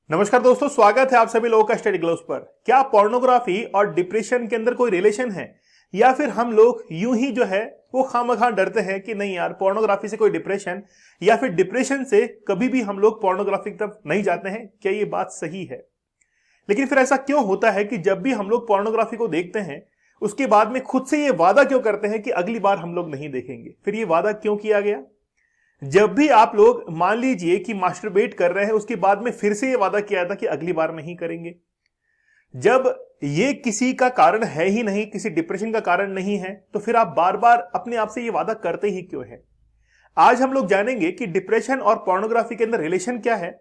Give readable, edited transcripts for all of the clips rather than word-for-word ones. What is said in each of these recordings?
नमस्कार दोस्तों, स्वागत है आप सभी लोगों का स्टडी ग्लोव्स पर। क्या पोर्नोग्राफी और डिप्रेशन के अंदर कोई रिलेशन है, या फिर हम लोग यूं ही जो है वो खामखा डरते हैं कि नहीं यार, पोर्नोग्राफी से कोई डिप्रेशन या फिर डिप्रेशन से कभी भी हम लोग पोर्नोग्राफी की तरफ नहीं जाते हैं? क्या ये बात सही है? लेकिन फिर ऐसा क्यों होता है कि जब भी हम लोग पोर्नोग्राफी को देखते हैं उसके बाद में खुद से ये वादा क्यों करते हैं कि अगली बार हम लोग नहीं देखेंगे? फिर ये वादा क्यों किया गया? जब भी आप लोग मान लीजिए कि मास्टरबेट कर रहे हैं, उसके बाद में फिर से ये वादा किया था कि अगली बार नहीं करेंगे। जब ये किसी का कारण है ही नहीं, किसी डिप्रेशन का कारण नहीं है, तो फिर आप बार बार अपने आप से ये वादा करते ही क्यों है? आज हम लोग जानेंगे कि डिप्रेशन और पोर्नोग्राफी के अंदर रिलेशन क्या है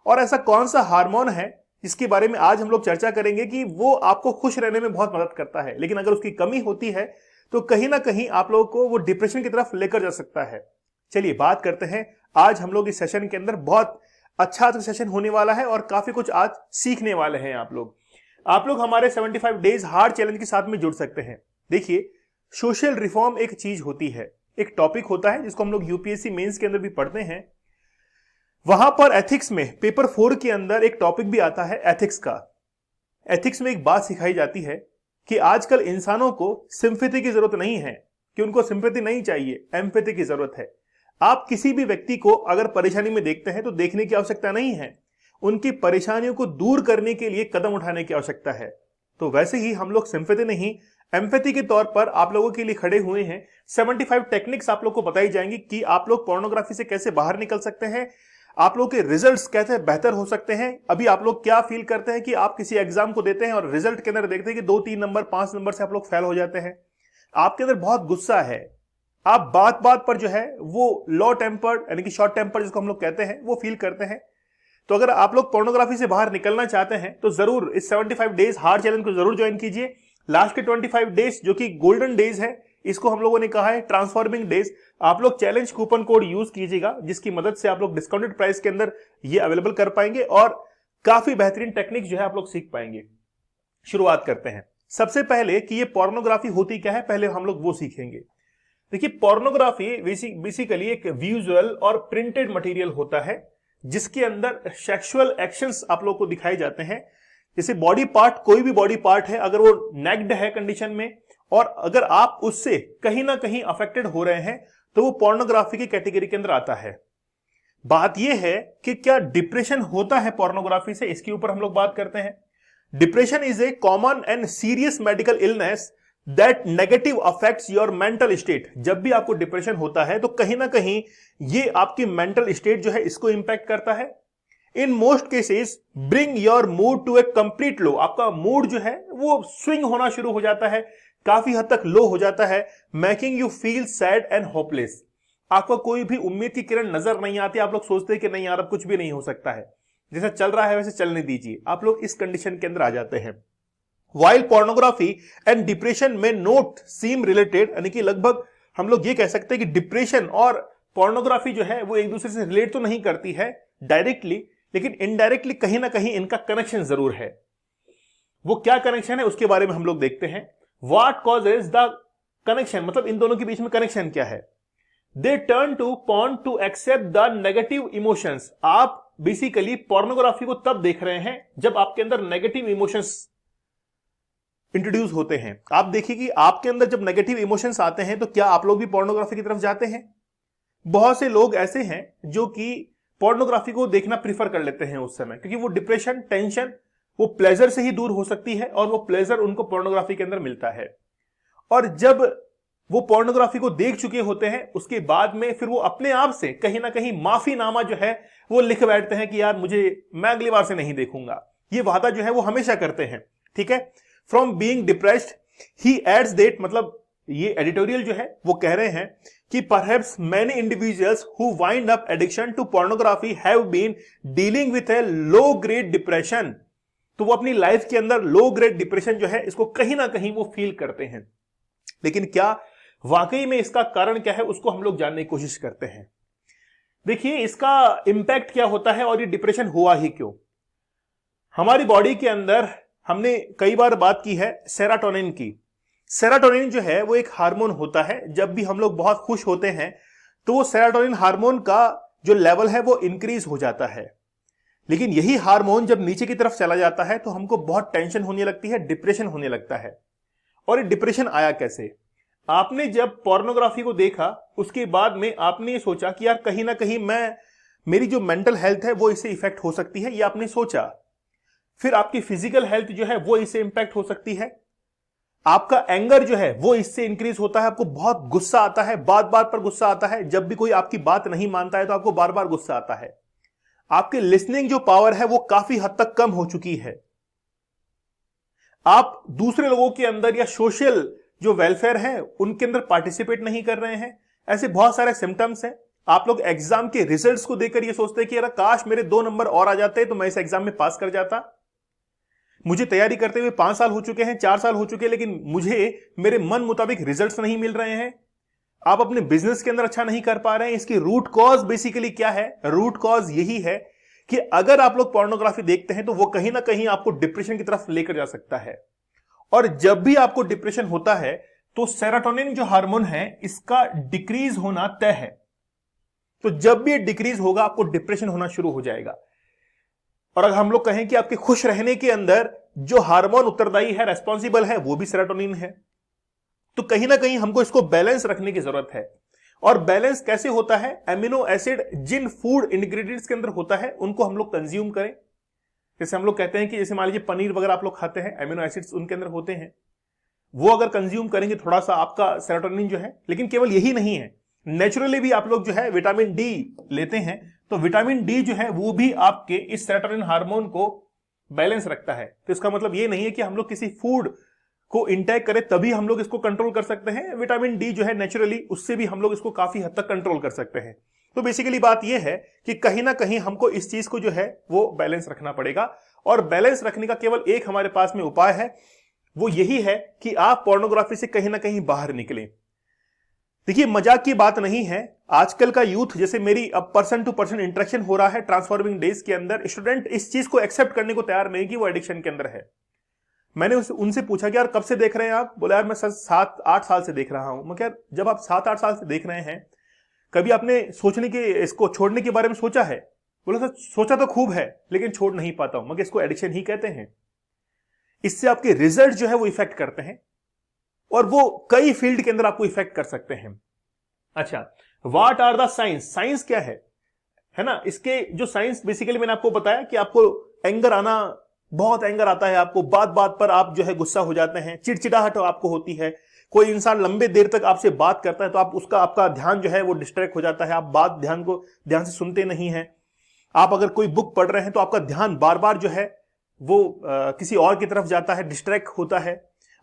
और ऐसा कौन सा हार्मोन है जिसके बारे में आज हम लोग चर्चा करेंगे कि वो आपको खुश रहने में बहुत मदद करता है, लेकिन अगर उसकी कमी होती है तो कहीं ना कहीं आप लोगों को वो डिप्रेशन की तरफ लेकर जा सकता है। चलिए बात करते हैं। आज हम लोग इस सेशन के अंदर बहुत अच्छा सेशन होने वाला है और काफी कुछ आज सीखने वाले हैं आप लोग हमारे 75 डेज हार्ड चैलेंज के साथ में जुड़ सकते हैं। देखिए, सोशल रिफॉर्म एक चीज होती है, एक टॉपिक होता है जिसको हम लोग यूपीएससी मेंस के अंदर भी पढ़ते हैं। वहां पर एथिक्स में पेपर 4 के अंदर एक टॉपिक भी आता है एथिक्स का। एथिक्स में एक बात सिखाई जाती है कि आजकल इंसानों को सिंपैथी की जरूरत नहीं है, कि उनको सिंपैथी नहीं चाहिए, एम्पैथी की जरूरत है। आप किसी भी व्यक्ति को अगर परेशानी में देखते हैं तो देखने की आवश्यकता नहीं है, उनकी परेशानियों को दूर करने के लिए कदम उठाने की आवश्यकता है। तो वैसे ही हम लोग सिंपैथी नहीं, एम्पैथी के तौर पर आप लोगों के लिए खड़े हुए हैं। 75 टेक्निक्स आप लोग को बताई जाएंगी कि आप लोग पोर्नोग्राफी से कैसे बाहर निकल सकते हैं, आप लोग के रिजल्ट्स कैसे बेहतर हो सकते हैं। अभी आप लोग क्या फील करते हैं कि आप किसी एग्जाम को देते हैं और रिजल्ट के अंदर देखते हैं कि 2-3 नंबर 5 नंबर से आप लोग फेल हो जाते हैं, आपके अंदर बहुत गुस्सा है, आप बात बात पर जो है वो लो टेम्पर्ड यानी कि शॉर्ट टेम्पर जिसको हम लोग कहते हैं वो फील करते हैं। तो अगर आप लोग पोर्नोग्राफी से बाहर निकलना चाहते हैं तो जरूर इस 75 डेज हार्ड चैलेंज को जरूर ज्वाइन कीजिए। लास्ट के 25 डेज जो कि गोल्डन डेज है, इसको हम लोगों ने कहा है ट्रांसफॉर्मिंग डेज। आप लोग चैलेंज कूपन कोड यूज कीजिएगा, जिसकी मदद से आप लोग डिस्काउंटेड प्राइस के अंदर ये अवेलेबल कर पाएंगे और काफी बेहतरीन टेक्निक जो है आप लोग सीख पाएंगे। शुरुआत करते हैं। सबसे पहले कि ये पोर्नोग्राफी होती क्या है, पहले हम लोग वो सीखेंगे। देखिए, पोर्नोग्राफी बेसिकली एक विजुअल और प्रिंटेड मटेरियल होता है जिसके अंदर सेक्सुअल एक्शंस आप लोग को दिखाए जाते हैं। जैसे बॉडी पार्ट, कोई भी बॉडी पार्ट है, अगर वो नेक्ड है कंडीशन में और अगर आप उससे कहीं ना कहीं अफेक्टेड हो रहे हैं तो वो पोर्नोग्राफी की कैटेगरी के अंदर आता है। बात यह है कि क्या डिप्रेशन होता है पोर्नोग्राफी से, इसके ऊपर हम लोग बात करते हैं। Depression is a common and serious medical illness that negative affects your mental state. जब भी आपको डिप्रेशन होता है तो कहीं ना कहीं ये आपकी मेंटल स्टेट जो है इसको इंपैक्ट करता है। In most cases bring your mood to a complete low. आपका मूड जो है वो स्विंग होना शुरू हो जाता है, काफी हद तक लो हो जाता है। Making you feel sad and hopeless. आपको कोई भी उम्मीद की किरण नजर नहीं आती, आप लोग सोचते हैं कि नहीं यार अब कुछ भी नहीं हो सकता है, जैसा चल रहा है वैसे चलने दीजिए। आप लोग इस कंडीशन के अंदर आ जाते हैं। While pornography and depression may not seem related, यानी कि लगभग हम लोग ये कह सकते हैं कि डिप्रेशन और पोर्नोग्राफी जो है वो एक दूसरे से रिलेट तो नहीं करती है डायरेक्टली, लेकिन इनडायरेक्टली कहीं ना कहीं इनका कनेक्शन जरूर है। वो क्या कनेक्शन है उसके बारे में हम लोग देखते हैं। What causes the connection, मतलब इन दोनों के बीच में कनेक्शन क्या है। They turn to porn to accept the negative emotions। आप बेसिकली पोर्नोग्राफी को तब देख रहे हैं जब आपके अंदर नेगेटिव इमोशंस इंट्रोड्यूस होते हैं। आप देखिए कि आपके अंदर जब नेगेटिव इमोशंस आते हैं तो क्या आप लोग भी पोर्नोग्राफी की तरफ जाते हैं? बहुत से लोग ऐसे हैं जो कि पोर्नोग्राफी को देखना प्रीफर कर लेते हैं उस समय, क्योंकि वो डिप्रेशन, टेंशन वो प्लेजर से ही दूर हो सकती है और वो प्लेजर उनको पोर्नोग्राफी के अंदर मिलता है। और जब वो पोर्नोग्राफी को देख चुके होते हैं उसके बाद में फिर वो अपने आप से कहीं ना कहीं माफीनामा जो है वो लिख बैठते हैं कि यार मैं अगली बार से नहीं देखूंगा। ये वादा जो है वो हमेशा करते हैं, ठीक है। From being depressed he adds that, मतलब ये एडिटोरियल जो है वो कह रहे हैं कि perhaps many individuals who wind up addiction to pornography have been dealing with a low grade depression. तो वो अपनी लाइफ के अंदर लो ग्रेड डिप्रेशन जो है इसको कहीं ना कहीं वो फील करते हैं। लेकिन क्या वाकई में इसका कारण क्या है उसको हम लोग जानने की कोशिश करते हैं। देखिए, इसका इंपैक्ट क्या होता है और ये डिप्रेशन हुआ ही क्यों। हमारी बॉडी के अंदर हमने कई बार बात की है सेरोटोनिन की। सेरोटोनिन जो है वो एक हार्मोन होता है। जब भी हम लोग बहुत खुश होते हैं तो वो सेरोटोनिन हार्मोन का जो लेवल है वो इंक्रीज हो जाता है। लेकिन यही हार्मोन जब नीचे की तरफ चला जाता है तो हमको बहुत टेंशन होने लगती है, डिप्रेशन होने लगता है। और ये डिप्रेशन आया कैसे? आपने जब पोर्नोग्राफी को देखा उसके बाद में आपने ये सोचा कि यार कहीं ना कहीं मेरी जो मेंटल हेल्थ है वो इससे इफेक्ट हो सकती है, ये आपने सोचा। फिर आपकी फिजिकल हेल्थ जो है वो इससे इंपैक्ट हो सकती है। आपका एंगर जो है वो इससे इंक्रीज होता है, आपको बहुत गुस्सा आता है, बात बात पर गुस्सा आता है। जब भी कोई आपकी बात नहीं मानता है तो आपको बार बार गुस्सा आता है। आपकी लिसनिंग जो पावर है वो काफी हद तक कम हो चुकी है। आप दूसरे लोगों के अंदर या सोशल जो वेलफेयर है उनके अंदर पार्टिसिपेट नहीं कर रहे हैं। ऐसे बहुत सारे सिम्टम्स हैं। आप लोग एग्जाम के रिजल्ट्स को देखकर ये सोचते हैं कि यार काश मेरे 2 नंबर और आ जाते तो मैं इस एग्जाम में पास कर जाता। मुझे तैयारी करते हुए 5 साल हो चुके हैं, 4 साल हो चुके हैं, लेकिन मुझे मेरे मन मुताबिक रिजल्ट्स नहीं मिल रहे हैं। आप अपने बिजनेस के अंदर अच्छा नहीं कर पा रहे हैं। इसकी रूट कॉज बेसिकली क्या है? रूट कॉज यही है कि अगर आप लोग पोर्नोग्राफी देखते हैं तो वो कहीं ना कहीं आपको डिप्रेशन की तरफ लेकर जा सकता है। और जब भी आपको डिप्रेशन होता है तो सेरोटोनिन जो हार्मोन है इसका डिक्रीज होना तय है। तो जब भी ये डिक्रीज होगा आपको डिप्रेशन होना शुरू हो जाएगा। और अगर हम लोग कहें कि आपके खुश रहने के अंदर जो हार्मोन उत्तरदायी है, रेस्पॉन्सिबल है, वो भी सेरोटोनिन है। तो कहीं ना कहीं हमको इसको बैलेंस रखने की जरूरत है। और बैलेंस कैसे होता है? एमिनो एसिड जिन फूड इंग्रेडिएंट्स के अंदर होता है उनको हम लोग कंज्यूम करें। जैसे हम लोग कहते हैं कि जैसे मान लीजिए पनीर वगैरह आप लोग खाते हैं, एमिनो एसिड्स उनके अंदर होते हैं, वो अगर कंज्यूम करेंगे थोड़ा सा आपका सेरोटोनिन जो है। लेकिन केवल यही नहीं है, नेचुरली भी आप लोग जो है विटामिन डी लेते हैं, तो विटामिन डी जो है वो भी आपके इस सेरोटोनिन हार्मोन को बैलेंस रखता है। तो इसका मतलब ये नहीं है कि हम लोग किसी फूड को इंटेक करें तभी हम लोग इसको कंट्रोल कर सकते हैं। विटामिन डी जो है नेचुरली उससे भी हम लोग इसको काफी हद तक कंट्रोल कर सकते हैं। तो बेसिकली बात यह है कि कहीं ना कहीं हमको इस चीज को जो है वो बैलेंस रखना पड़ेगा। और बैलेंस रखने का केवल एक हमारे पास में उपाय है, वो यही है कि आप पोर्नोग्राफी से कहीं ना कहीं बाहर निकलें। देखिए मजाक की बात नहीं है, आजकल का यूथ, जैसे मेरी अब पर्सन टू पर्सन इंटरेक्शन हो रहा है ट्रांसफॉर्मिंग डेज के अंदर, स्टूडेंट इस चीज को एक्सेप्ट करने को तैयार नहीं कि वो एडिक्शन के अंदर है। मैंने उनसे पूछा कि यार कब से देख रहे हैं आप? बोला यार मैं 7-8 साल से देख रहा हूं। मैं क्या, जब आप 7-8 साल से देख रहे हैं कभी आपने सोचने के इसको छोड़ने के बारे में सोचा है? बोला सर सोचा तो खूब है लेकिन छोड़ नहीं पाता हूं। मगर इसको एडिक्शन ही कहते हैं। इससे आपके रिजल्ट जो है वो इफेक्ट करते हैं और वो कई फील्ड के अंदर आपको इफेक्ट कर सकते हैं। अच्छा, what are the science? Science क्या है ना? इसके जो साइंस बेसिकली मैंने आपको बताया कि आपको एंगर आना, बहुत एंगर आता है आपको, बात बात पर आप जो है गुस्सा हो जाते हैं, चिड़चिड़ाहट आपको होती है। कोई इंसान लंबे देर तक आपसे बात करता है तो आपका ध्यान जो है वो डिस्ट्रैक्ट हो जाता है, आप बात ध्यान से सुनते नहीं हैं। आप अगर कोई बुक पढ़ रहे हैं तो आपका ध्यान बार बार जो है वो किसी और की तरफ जाता है, डिस्ट्रैक्ट होता है।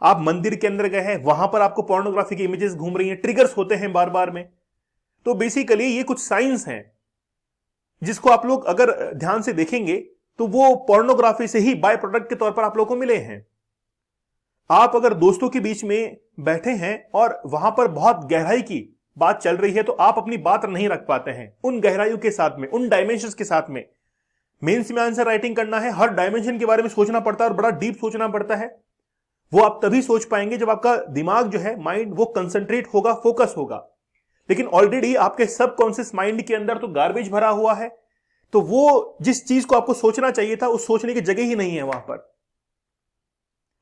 आप मंदिर के अंदर गए हैं, वहां पर आपको पोर्नोग्राफी की इमेजेस घूम रही हैं, ट्रिगर्स होते हैं बार बार में। तो बेसिकली ये कुछ साइंस हैं जिसको आप लोग अगर ध्यान से देखेंगे तो वो पोर्नोग्राफी से ही बाय प्रोडक्ट के तौर पर आप लोगों को मिले हैं। आप अगर दोस्तों के बीच में बैठे हैं और वहां पर बहुत गहराई की बात चल रही है तो आप अपनी बात नहीं रख पाते हैं उन गहराइयों के साथ में, उन डायमेंशंस के साथ में। मेंस में आंसर राइटिंग करना है, हर डायमेंशन के बारे में सोचना पड़ता है और बड़ा डीप सोचना पड़ता है। वो आप तभी सोच पाएंगे जब आपका दिमाग जो है, माइंड, वो कंसंट्रेट होगा, फोकस होगा। लेकिन ऑलरेडी आपके सबकॉन्शियस माइंड के अंदर तो गार्बेज भरा हुआ है, तो वो जिस चीज को आपको सोचना चाहिए था उस सोचने की जगह ही नहीं है वहां पर।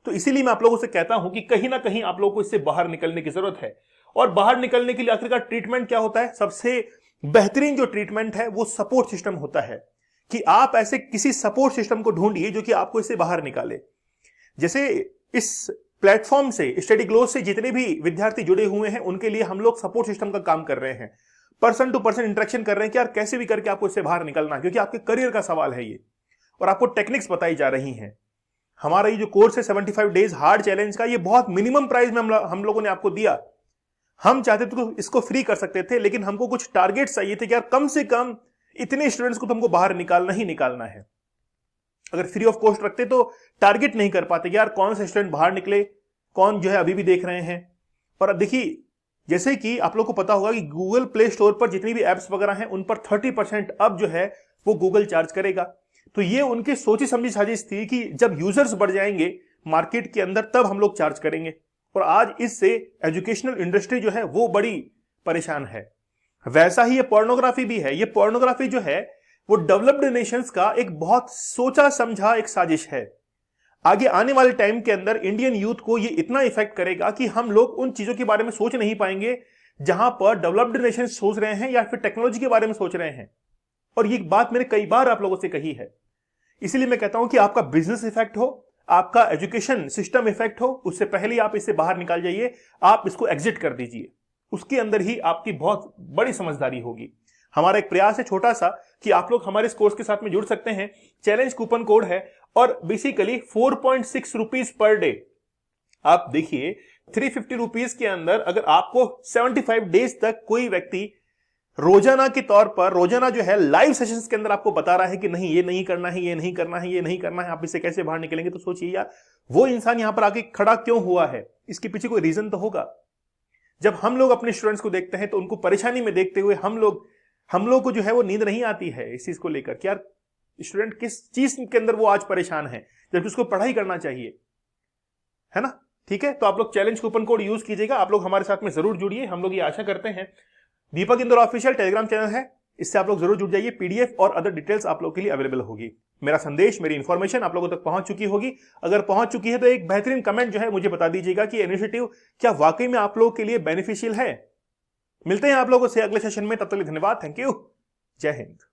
तो इसीलिए मैं आप लोगों से कहता हूं कि कहीं ना कहीं आप लोगों को इससे बाहर निकलने की जरूरत है। और बाहर निकलने के लिए आखिरकार ट्रीटमेंट क्या होता है? सबसे बेहतरीन जो ट्रीटमेंट है वो सपोर्ट सिस्टम होता है कि आप ऐसे किसी सपोर्ट सिस्टम को ढूंढिए जो कि आपको इससे बाहर निकाले। जैसे इस प्लेटफॉर्म से, स्टडी ग्लो से जितने भी विद्यार्थी जुड़े हुए हैं उनके लिए हम लोग सपोर्ट सिस्टम का काम कर रहे हैं, पर्सन टू पर्सन इंटरेक्शन कर रहे हैं कि यार कैसे भी करके आपको इससे बाहर निकलना है, क्योंकि आपके करियर का सवाल है ये। और आपको टेक्निक्स बताई जा रही हैं। हमारा ये जो कोर्स है 75 डेज हार्ड चैलेंज का, ये बहुत मिनिमम प्राइस में हम लोगों ने आपको दिया। हम चाहते तो इसको फ्री कर सकते थे, लेकिन हमको कुछ टारगेट चाहिए थे कि यार कम से कम इतने स्टूडेंट्स को तुमको बाहर निकालना ही निकालना है। अगर फ्री ऑफ कॉस्ट रखते तो टारगेट नहीं कर पाते कि यार कौन से स्टूडेंट बाहर निकले, कौन जो है अभी भी देख रहे हैं। और अब देखिए, जैसे कि आप लोग को पता होगा कि गूगल प्ले स्टोर पर जितनी भी एप्स वगैरह हैं उन पर 30% अब जो है वो गूगल चार्ज करेगा। तो ये उनकी सोची समझी साजिश थी कि जब यूजर्स बढ़ जाएंगे मार्केट के अंदर तब हम लोग चार्ज करेंगे। और आज इससे एजुकेशनल इंडस्ट्री जो है वो बड़ी परेशान है। वैसा ही ये पोर्नोग्राफी भी है। ये पोर्नोग्राफी जो है वो डेवलप्ड नेशंस का एक बहुत सोचा समझा एक साजिश है। आगे आने वाले टाइम के अंदर इंडियन यूथ को ये इतना इफेक्ट करेगा कि हम लोग उन चीजों के बारे में सोच नहीं पाएंगे जहां पर डेवलप्ड नेशन सोच रहे हैं या फिर टेक्नोलॉजी के बारे में सोच रहे हैं। और ये बात मैंने कई बार आप लोगों से कही है। इसीलिए मैं कहता हूं कि आपका बिजनेस इफेक्ट हो, आपका एजुकेशन सिस्टम इफेक्ट हो, उससे पहले आप इससे बाहर निकाल जाइए, आप इसको एग्जिट कर दीजिए। उसके अंदर ही आपकी बहुत बड़ी समझदारी होगी। हमारा एक प्रयास है छोटा सा कि आप लोग हमारे इस कोर्स के साथ में जुड़ सकते हैं। चैलेंज कूपन कोड है और बेसिकली 4.6 रुपीज पर डे। आप देखिए 350 रुपीज के अंदर अगर आपको 75 डेज तक कोई व्यक्ति रोजाना के तौर पर, रोजाना जो है लाइव सेशंस के अंदर आपको बता रहा है कि नहीं ये नहीं करना है, ये नहीं करना है, ये नहीं करना है, आप इससे कैसे बाहर निकलेंगे, तो सोचिए यार वो इंसान यहां पर आके खड़ा क्यों हुआ है, इसके पीछे कोई रीजन तो होगा। जब हम लोग अपने स्टूडेंट्स को देखते हैं तो उनको परेशानी में देखते हुए हम लोग को जो है वो नींद नहीं आती है इस चीज को लेकर कि यार स्टूडेंट किस चीज के अंदर वो आज परेशान है, जबकि उसको पढ़ाई करना चाहिए, है ना। ठीक है, तो आप लोग चैलेंज कूपन कोड यूज कीजिएगा, आप लोग हमारे साथ में जरूर जुड़िए। हम लोग ये आशा करते हैं। दीपक इंदौर ऑफिशियल टेलीग्राम चैनल है, इससे आप लोग जरूर जुड़ जाइए। पीडीएफ और अदर डिटेल्स आप लोग के लिए अवेलेबल होगी। मेरा संदेश, मेरी इंफॉर्मेशन आप लोगों तक पहुंच चुकी होगी। अगर पहुंच चुकी है तो एक बेहतरीन कमेंट जो है मुझे बता दीजिएगा कि इनिशिएटिव क्या वाकई में आप लोगों के लिए बेनिफिशियल है। मिलते हैं आप लोगों से अगले सेशन में, तब तक के लिए धन्यवाद। Thank you. जय हिंद।